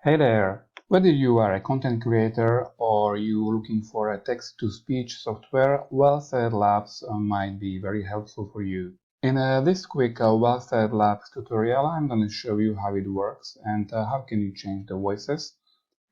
Hey there! Whether you are a content creator or you're looking for a text-to-speech software, WellSaid Labs might be very helpful for you. In this quick WellSaid Labs tutorial, I'm going to show you how it works and how can you change the voices.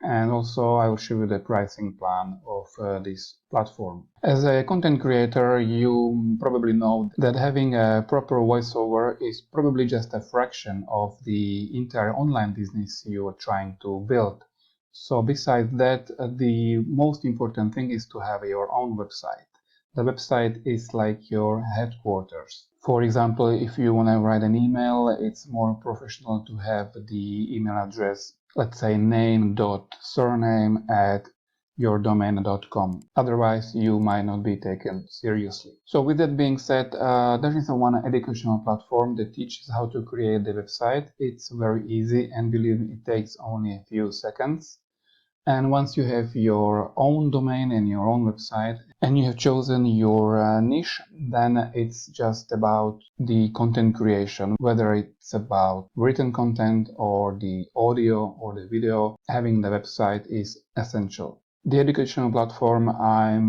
And also I will show you the pricing plan of this platform. As a content creator, you probably know that having a proper voiceover is probably just a fraction of the entire online business you are trying to build. So besides that, the most important thing is to have your own website. The website is like your headquarters. For example, if you want to write an email, it's more professional to have the email address, let's say name.surname@yourdomain.com. Otherwise, you might not be taken seriously. So with that being said, there is one educational platform that teaches how to create the website. It's very easy, and believe me, it takes only a few seconds. And once you have your own domain and your own website and you have chosen your niche, then it's just about the content creation, whether it's about written content or the audio or the video. Having the website is essential. The educational platform I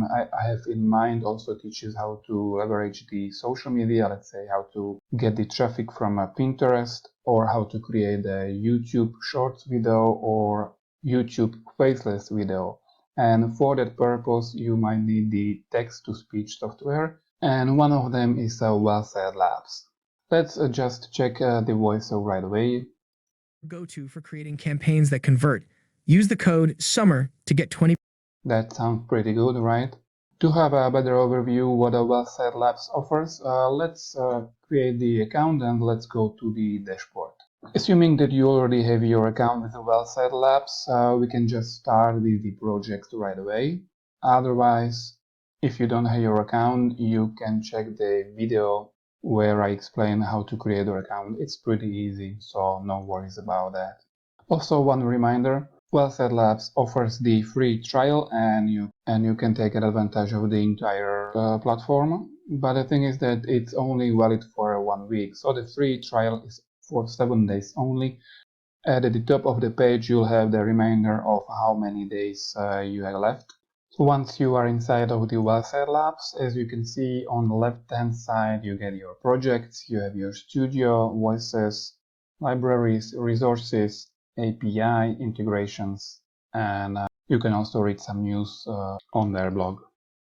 have in mind also teaches how to leverage the social media, let's say how to get the traffic from Pinterest, or how to create a YouTube Shorts video or YouTube faceless video. And for that purpose, you might need the text-to-speech software, and one of them is WellSaid Labs. Let's just check the voiceover right away. Go-to for creating campaigns that convert. Use the code SUMMER to get 20%. That sounds pretty good, right? To have a better overview what a WellSaid Labs offers, let's create the account and let's go to the dashboard. Assuming that you already have your account with the WellSaid Labs, we can just start with the project right away. Otherwise, if you don't have your account, you can check the video where I explain how to create your account. It's pretty easy, so no worries about that. Also, one reminder, WellSaid Labs offers the free trial and you can take advantage of the entire platform. But the thing is that it's only valid for 1 week, so the free trial is for 7 days only. At the top of the page you'll have the reminder of how many days you have left. So once you are inside of the WellSaid Labs, as you can see on the left hand side, you get your projects, you have your studio, voices, libraries, resources, API integrations, and you can also read some news on their blog.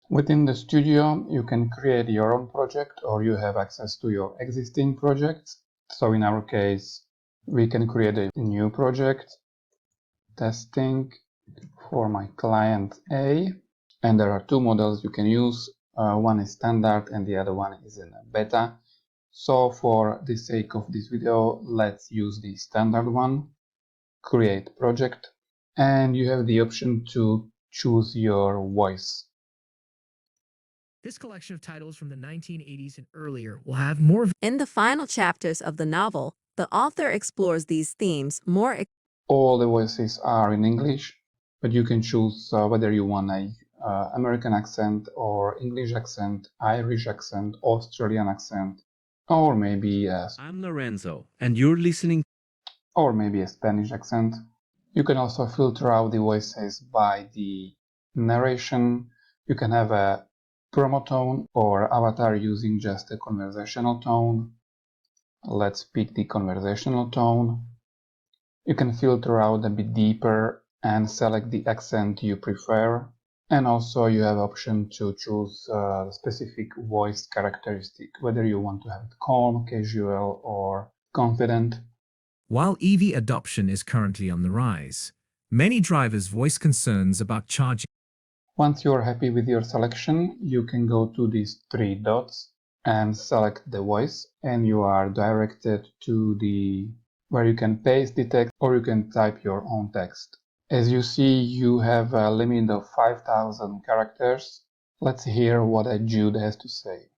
Within the studio, you can create your own project or you have access to your existing projects. So in our case, we can create a new project, testing for my client A, and there are two models you can use. One is standard and the other one is in beta. So for the sake of this video, let's use the standard one, create project, and you have the option to choose your voice. This collection of titles from the 1980s and earlier will have more. In the final chapters of the novel, the author explores these themes more. All the voices are in English, but you can choose whether you want a American accent or English accent, Irish accent, Australian accent, or maybe I'm Lorenzo, and you're listening. Or maybe a Spanish accent. You can also filter out the voices by the narration. You can have a promo tone or avatar using just a conversational tone. Let's pick the conversational tone. You can filter out a bit deeper and select the accent you prefer. And also you have option to choose a specific voice characteristic, whether you want to have it calm, casual, or confident. While EV adoption is currently on the rise, many drivers voice concerns about charging. Once you are happy with your selection, you can go to these three dots and select the voice, and you are directed to where you can paste the text or you can type your own text. As you see, you have a limit of 5,000 characters. Let's hear what Jude has to say.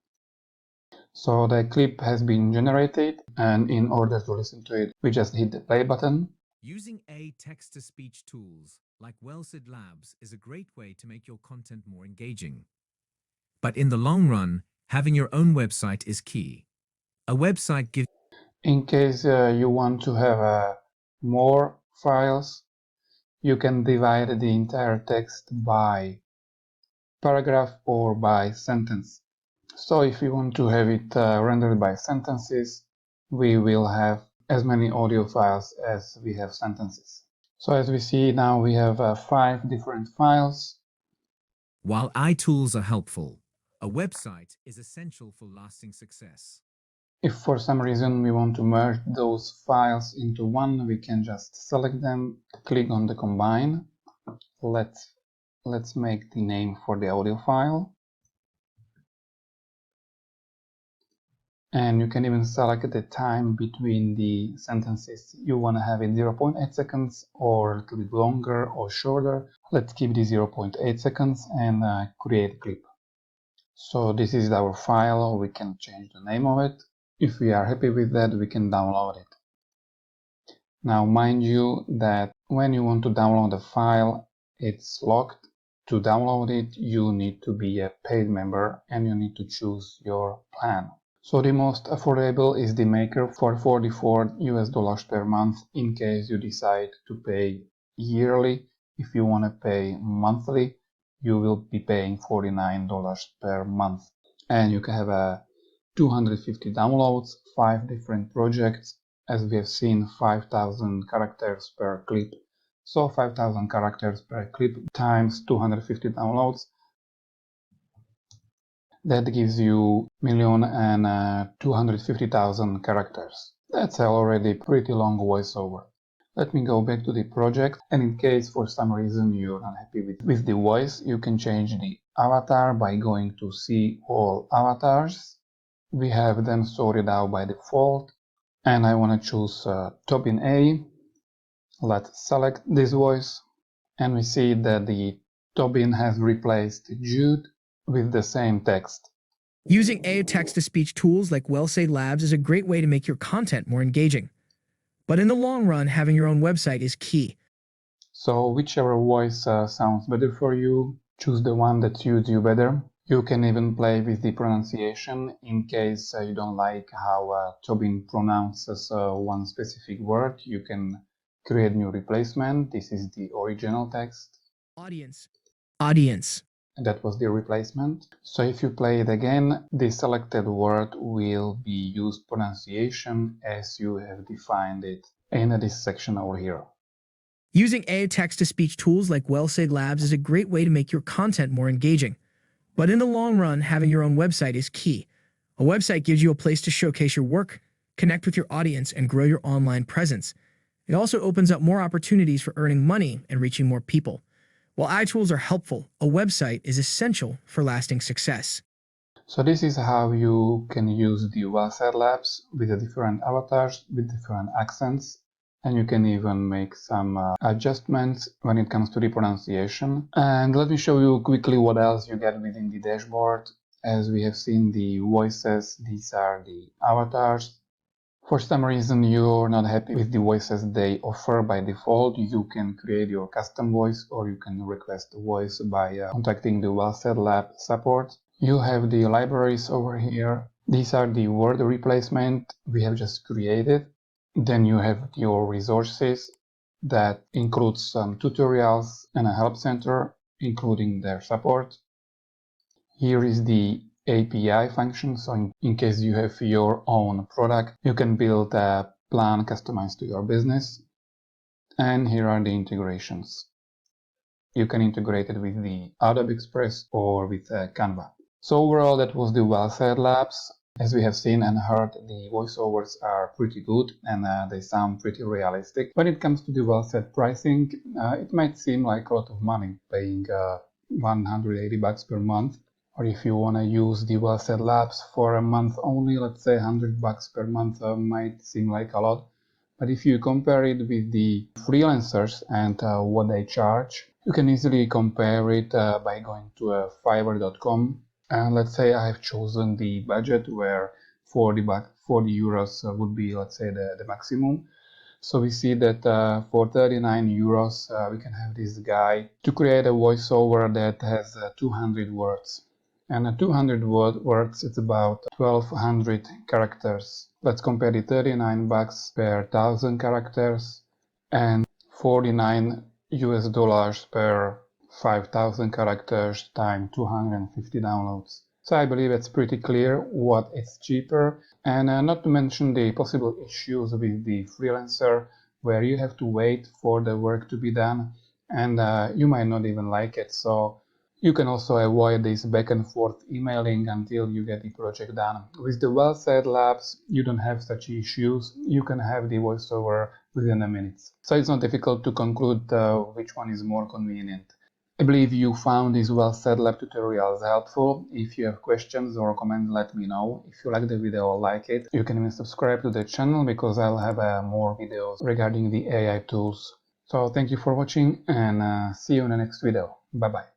So the clip has been generated, and in order to listen to it, we just hit the play button. Using text-to-speech tools like WellSaid Labs is a great way to make your content more engaging. But in the long run, having your own website is key. A website gives. In case you want to have more files, you can divide the entire text by paragraph or by sentence. So if you want to have it rendered by sentences, we will have as many audio files as we have sentences. So as we see now, we have 5 different files. While iTools are helpful, a website is essential for lasting success. If for some reason we want to merge those files into one, we can just select them, click on the combine. Let's make the name for the audio file. And you can even select the time between the sentences. You want to have it 0.8 seconds or a little bit longer or shorter. Let's keep the 0.8 seconds and create a clip. So this is our file. We can change the name of it. If we are happy with that, we can download it. Now mind you that when you want to download a file, it's locked. To download it, you need to be a paid member and you need to choose your plan. So the most affordable is the Maker for $44 per month in case you decide to pay yearly. If you want to pay monthly, you will be paying $49 per month. And you can have 250 downloads, 5 different projects. As we have seen, 5,000 characters per clip. So 5,000 characters per clip times 250 downloads. That gives you 1,250,000 characters. That's already pretty long voiceover. Let me go back to the project, and in case for some reason you're not happy with the voice, you can change the avatar by going to See All Avatars. We have them sorted out by default, and I want to choose Tobin A. Let's select this voice, and we see that the Tobin has replaced Jude with the same text. Using AI text-to-speech tools like WellSaid Labs is a great way to make your content more engaging. But in the long run, having your own website is key. So whichever voice sounds better for you, choose the one that suits you better. You can even play with the pronunciation in case you don't like how Tobin pronounces one specific word. You can create new replacement. This is the original text. Audience. That was the replacement. So if you play it again, the selected word will be used pronunciation as you have defined it in this section over here. Using AI text-to-speech tools like WellSaid Labs is a great way to make your content more engaging. But in the long run, having your own website is key. A website gives you a place to showcase your work, connect with your audience, and grow your online presence. It also opens up more opportunities for earning money and reaching more people. While iTools are helpful, a website is essential for lasting success. So this is how you can use the WellSaid Labs with the different avatars, with different accents, and you can even make some adjustments when it comes to the pronunciation. And let me show you quickly what else you get within the dashboard. As we have seen the voices, these are the avatars. For some reason you're not happy with the voices they offer by default, you can create your custom voice or you can request a voice by contacting the WellSaid Lab support. You have the libraries over here. These are the word replacement we have just created. Then you have your resources that includes some tutorials and a help center, including their support. Here is the API function, so in case you have your own product, you can build a plan customized to your business. And here are the integrations. You can integrate it with the Adobe Express or with Canva. So overall, that was the WellSaid Labs. As we have seen and heard, the voiceovers are pretty good and they sound pretty realistic. When it comes to the WellSaid pricing, it might seem like a lot of money, paying $180 per month. Or if you want to use the WellSaid Labs for a month only, let's say $100 per month might seem like a lot. But if you compare it with the freelancers and what they charge, you can easily compare it by going to fiverr.com. And let's say I have chosen the budget where 40 euros would be, let's say, the maximum. So we see that for 39 euros, we can have this guy to create a voiceover that has 200 words. And 200 words, it's about 1200 characters. Let's compare the $39 per 1000 characters and $49 US dollars per 5,000 characters times 250 downloads. So I believe it's pretty clear what is cheaper, and not to mention the possible issues with the freelancer where you have to wait for the work to be done, and you might not even like it. So you can also avoid this back and forth emailing until you get the project done. With the WellSaid Labs, you don't have such issues. You can have the voiceover within a minute. So it's not difficult to conclude which one is more convenient. I believe you found these WellSaid Lab tutorials helpful. If you have questions or comments, let me know. If you like the video or like it, you can even subscribe to the channel because I'll have more videos regarding the AI tools. So thank you for watching, and see you in the next video. Bye bye.